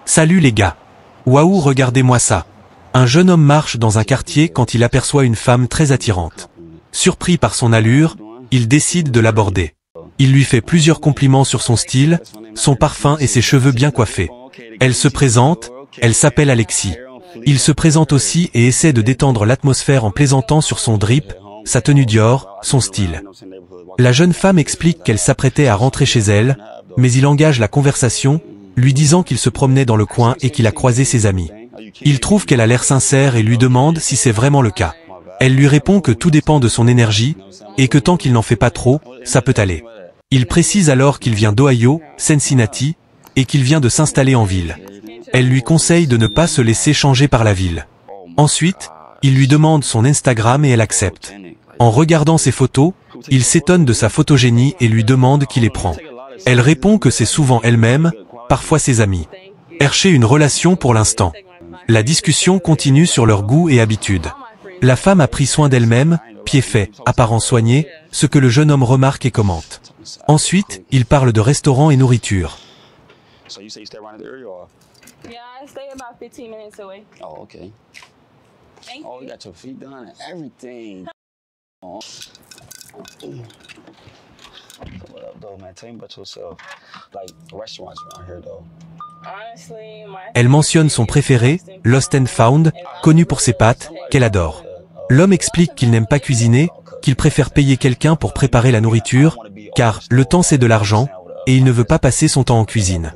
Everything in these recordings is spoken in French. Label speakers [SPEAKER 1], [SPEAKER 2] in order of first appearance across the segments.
[SPEAKER 1] Salut les gars. Waouh, regardez-moi ça. Un jeune homme marche dans un quartier quand il aperçoit une femme très attirante. Surpris par son allure, il décide de l'aborder. Il lui fait plusieurs compliments sur son style, son parfum et ses cheveux bien coiffés. Elle se présente, elle s'appelle Alexis. Il se présente aussi et essaie de détendre l'atmosphère en plaisantant sur son drip, sa tenue Dior, son style. La jeune femme explique qu'elle s'apprêtait à rentrer chez elle, mais il engage la conversation, lui disant qu'il se promenait dans le coin et qu'il a croisé ses amis. Il trouve qu'elle a l'air sincère et lui demande si c'est vraiment le cas. Elle lui répond que tout dépend de son énergie, et que tant qu'il n'en fait pas trop, ça peut aller. Il précise alors qu'il vient d'Ohio, Cincinnati, et qu'il vient de s'installer en ville. Elle lui conseille de ne pas se laisser changer par la ville. Ensuite, il lui demande son Instagram et elle accepte. En regardant ses photos, il s'étonne de sa photogénie et lui demande qui les prend. Elle répond que c'est souvent elle-même, parfois ses amis. Chercher une relation pour l'instant. La discussion continue sur leurs goûts et habitudes. La femme a pris soin d'elle-même, pied fait, apparence soignée, ce que le jeune homme remarque et commente. Ensuite, il parle de restaurants et nourriture.
[SPEAKER 2] Yeah, I stay about 15 minutes away.
[SPEAKER 3] Oh, okay.
[SPEAKER 2] Thank
[SPEAKER 3] Oh, you
[SPEAKER 2] you.
[SPEAKER 3] got your feet done and everything. Oh. So what up, though, man? Tell me about yourself. Like, restaurants around here, though.
[SPEAKER 2] Honestly, my
[SPEAKER 1] Elle mentionne son préféré, Lost and Found, connu pour ses pâtes, qu'elle adore. L'homme explique qu'il n'aime pas cuisiner, qu'il préfère payer quelqu'un pour préparer la nourriture, car le temps c'est de l'argent, et il ne veut pas passer son temps en cuisine.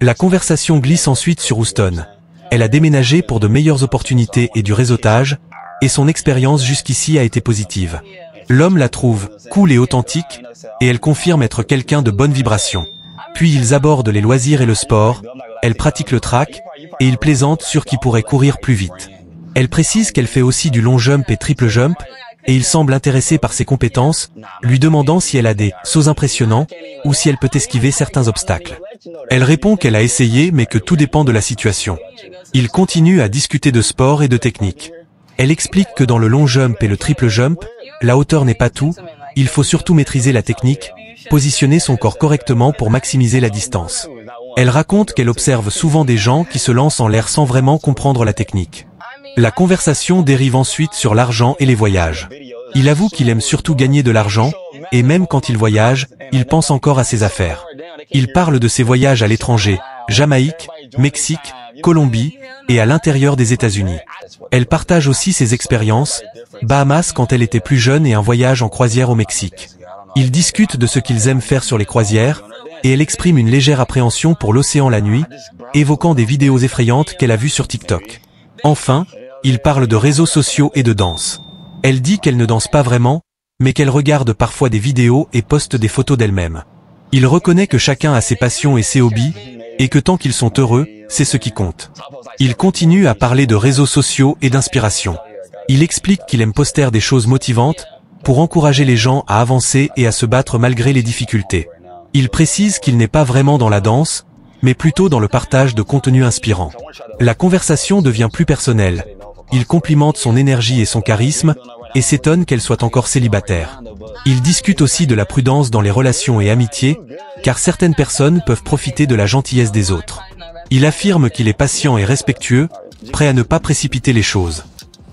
[SPEAKER 1] La conversation glisse ensuite sur Houston. Elle a déménagé pour de meilleures opportunités et du réseautage, et son expérience jusqu'ici a été positive. L'homme la trouve cool et authentique, et elle confirme être quelqu'un de bonne vibration. Puis ils abordent les loisirs et le sport, elle pratique le track, et il plaisante sur qui pourrait courir plus vite. Elle précise qu'elle fait aussi du long jump et triple jump, et il semble intéressé par ses compétences, lui demandant si elle a des sauts impressionnants, ou si elle peut esquiver certains obstacles. Elle répond qu'elle a essayé mais que tout dépend de la situation. Il continue à discuter de sport et de technique. Elle explique que dans le long jump et le triple jump, la hauteur n'est pas tout, il faut surtout maîtriser la technique, positionner son corps correctement pour maximiser la distance. Elle raconte qu'elle observe souvent des gens qui se lancent en l'air sans vraiment comprendre la technique. La conversation dérive ensuite sur l'argent et les voyages. Il avoue qu'il aime surtout gagner de l'argent, et même quand il voyage, il pense encore à ses affaires. Il parle de ses voyages à l'étranger, Jamaïque, Mexique, Colombie, et à l'intérieur des États-Unis. Elle partage aussi ses expériences, Bahamas quand elle était plus jeune et un voyage en croisière au Mexique. Ils discutent de ce qu'ils aiment faire sur les croisières, et elle exprime une légère appréhension pour l'océan la nuit, évoquant des vidéos effrayantes qu'elle a vues sur TikTok. Enfin, il parle de réseaux sociaux et de danse. Elle dit qu'elle ne danse pas vraiment, mais qu'elle regarde parfois des vidéos et poste des photos d'elle-même. Il reconnaît que chacun a ses passions et ses hobbies, et que tant qu'ils sont heureux, c'est ce qui compte. Il continue à parler de réseaux sociaux et d'inspiration. Il explique qu'il aime poster des choses motivantes, pour encourager les gens à avancer et à se battre malgré les difficultés. Il précise qu'il n'est pas vraiment dans la danse, mais plutôt dans le partage de contenu inspirant. La conversation devient plus personnelle. Il complimente son énergie et son charisme, et s'étonne qu'elle soit encore célibataire. Il discute aussi de la prudence dans les relations et amitiés, car certaines personnes peuvent profiter de la gentillesse des autres. Il affirme qu'il est patient et respectueux, prêt à ne pas précipiter les choses.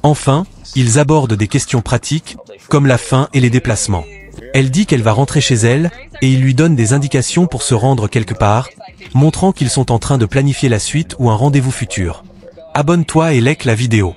[SPEAKER 1] Enfin, ils abordent des questions pratiques, comme la faim et les déplacements. Elle dit qu'elle va rentrer chez elle, et il lui donne des indications pour se rendre quelque part, montrant qu'ils sont en train de planifier la suite ou un rendez-vous futur. Abonne-toi et like la vidéo.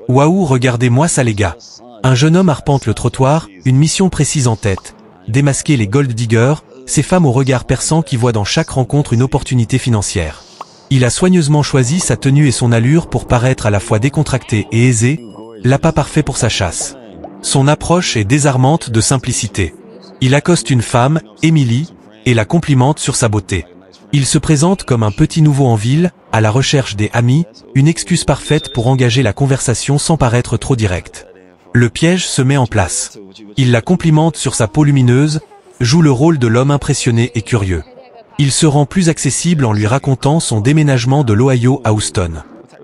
[SPEAKER 1] Waouh, regardez-moi ça les gars. Un jeune homme arpente le trottoir, une mission précise en tête. Démasquer les gold diggers, ces femmes au regard perçant qui voient dans chaque rencontre une opportunité financière. Il a soigneusement choisi sa tenue et son allure pour paraître à la fois décontracté et aisé, l'appât parfait pour sa chasse. Son approche est désarmante de simplicité. Il accoste une femme, Emily, et la complimente sur sa beauté. Il se présente comme un petit nouveau en ville, à la recherche des amis, une excuse parfaite pour engager la conversation sans paraître trop direct. Le piège se met en place. Il la complimente sur sa peau lumineuse, joue le rôle de l'homme impressionné et curieux. Il se rend plus accessible en lui racontant son déménagement de l'Ohio à Houston.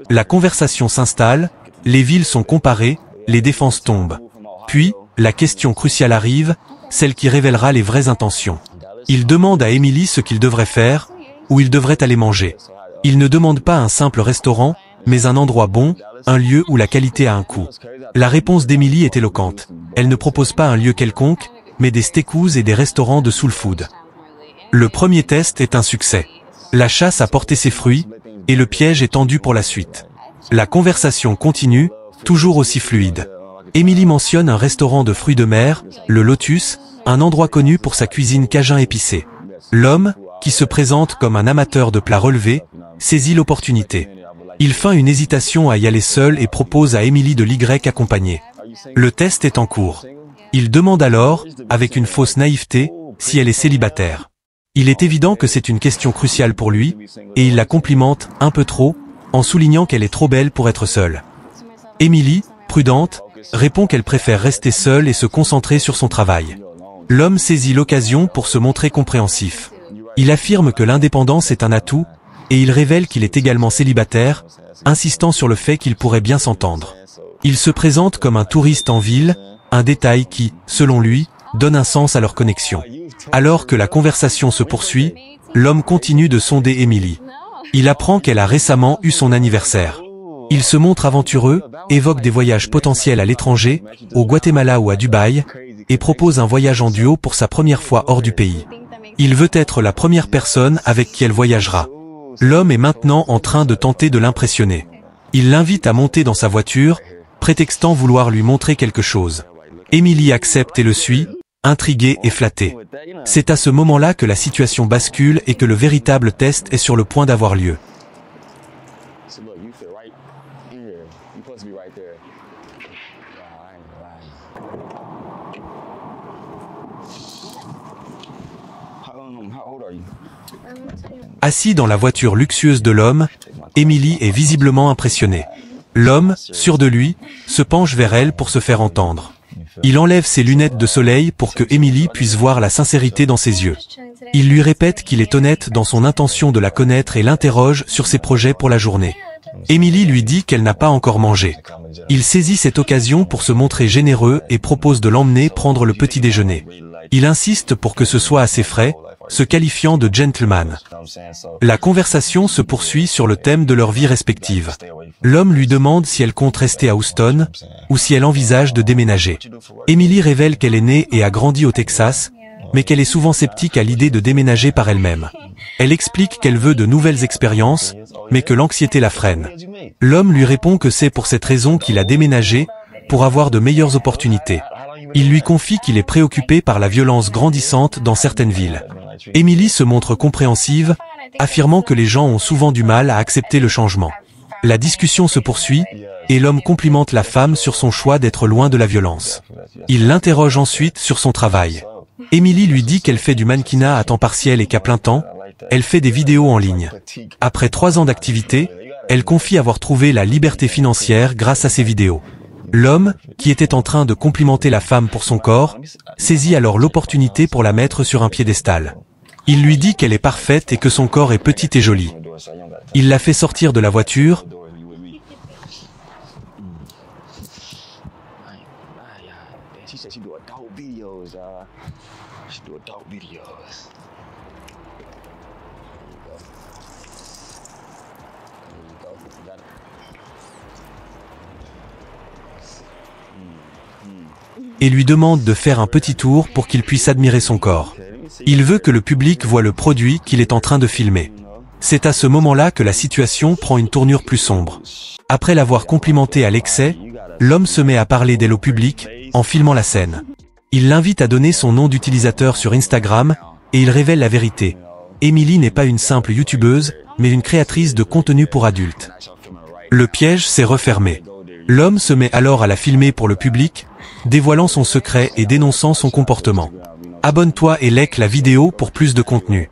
[SPEAKER 1] La conversation s'installe, les villes sont comparées, les défenses tombent. Puis, la question cruciale arrive, celle qui révélera les vraies intentions. Il demande à Emily ce qu'il devrait faire, où il devrait aller manger. Il ne demande pas un simple restaurant, mais un endroit bon, un lieu où la qualité a un coût. La réponse d'Emily est éloquente. Elle ne propose pas un lieu quelconque, mais des steakhouse et des restaurants de soul food. Le premier test est un succès. La chasse a porté ses fruits, et le piège est tendu pour la suite. La conversation continue, toujours aussi fluide. Emily mentionne un restaurant de fruits de mer, le Lotus, un endroit connu pour sa cuisine cajun épicée. L'homme, qui se présente comme un amateur de plats relevés, saisit l'opportunité. Il feint une hésitation à y aller seul et propose à Emily de l'Y accompagner. Le test est en cours. Il demande alors, avec une fausse naïveté, si elle est célibataire. Il est évident que c'est une question cruciale pour lui, et il la complimente un peu trop, en soulignant qu'elle est trop belle pour être seule. Emily, prudente, répond qu'elle préfère rester seule et se concentrer sur son travail. L'homme saisit l'occasion pour se montrer compréhensif. Il affirme que l'indépendance est un atout, et il révèle qu'il est également célibataire, insistant sur le fait qu'ils pourraient bien s'entendre. Il se présente comme un touriste en ville, un détail qui, selon lui, donne un sens à leur connexion. Alors que la conversation se poursuit, l'homme continue de sonder Emily. Il apprend qu'elle a récemment eu son anniversaire. Il se montre aventureux, évoque des voyages potentiels à l'étranger, au Guatemala ou à Dubaï, et propose un voyage en duo pour sa première fois hors du pays. Il veut être la première personne avec qui elle voyagera. L'homme est maintenant en train de tenter de l'impressionner. Il l'invite à monter dans sa voiture, prétextant vouloir lui montrer quelque chose. Emily accepte et le suit, intriguée et flattée. C'est à ce moment-là que la situation bascule et que le véritable test est sur le point d'avoir lieu. Assis dans la voiture luxueuse de l'homme, Emily est visiblement impressionnée. L'homme, sûr de lui, se penche vers elle pour se faire entendre. Il enlève ses lunettes de soleil pour que Emily puisse voir la sincérité dans ses yeux. Il lui répète qu'il est honnête dans son intention de la connaître et l'interroge sur ses projets pour la journée. Emily lui dit qu'elle n'a pas encore mangé. Il saisit cette occasion pour se montrer généreux et propose de l'emmener prendre le petit déjeuner. Il insiste pour que ce soit assez frais, se qualifiant de gentleman. La conversation se poursuit sur le thème de leur vie respective. L'homme lui demande si elle compte rester à Houston, ou si elle envisage de déménager. Emily révèle qu'elle est née et a grandi au Texas, mais qu'elle est souvent sceptique à l'idée de déménager par elle-même. Elle explique qu'elle veut de nouvelles expériences, mais que l'anxiété la freine. L'homme lui répond que c'est pour cette raison qu'il a déménagé, pour avoir de meilleures opportunités. Il lui confie qu'il est préoccupé par la violence grandissante dans certaines villes. Emily se montre compréhensive, affirmant que les gens ont souvent du mal à accepter le changement. La discussion se poursuit, et l'homme complimente la femme sur son choix d'être loin de la violence. Il l'interroge ensuite sur son travail. Emily lui dit qu'elle fait du mannequinat à temps partiel et qu'à plein temps, elle fait des vidéos en ligne. Après 3 ans d'activité, elle confie avoir trouvé la liberté financière grâce à ses vidéos. L'homme, qui était en train de complimenter la femme pour son corps, saisit alors l'opportunité pour la mettre sur un piédestal. Il lui dit qu'elle est parfaite et que son corps est petit et joli. Il la fait sortir de la voiture, et lui demande de faire un petit tour pour qu'il puisse admirer son corps. Il veut que le public voie le produit qu'il est en train de filmer. C'est à ce moment-là que la situation prend une tournure plus sombre. Après l'avoir complimentée à l'excès, l'homme se met à parler d'elle au public, en filmant la scène. Il l'invite à donner son nom d'utilisateur sur Instagram, et il révèle la vérité. Emily n'est pas une simple youtubeuse, mais une créatrice de contenu pour adultes. Le piège s'est refermé. L'homme se met alors à la filmer pour le public, dévoilant son secret et dénonçant son comportement. Abonne-toi et like la vidéo pour plus de contenu.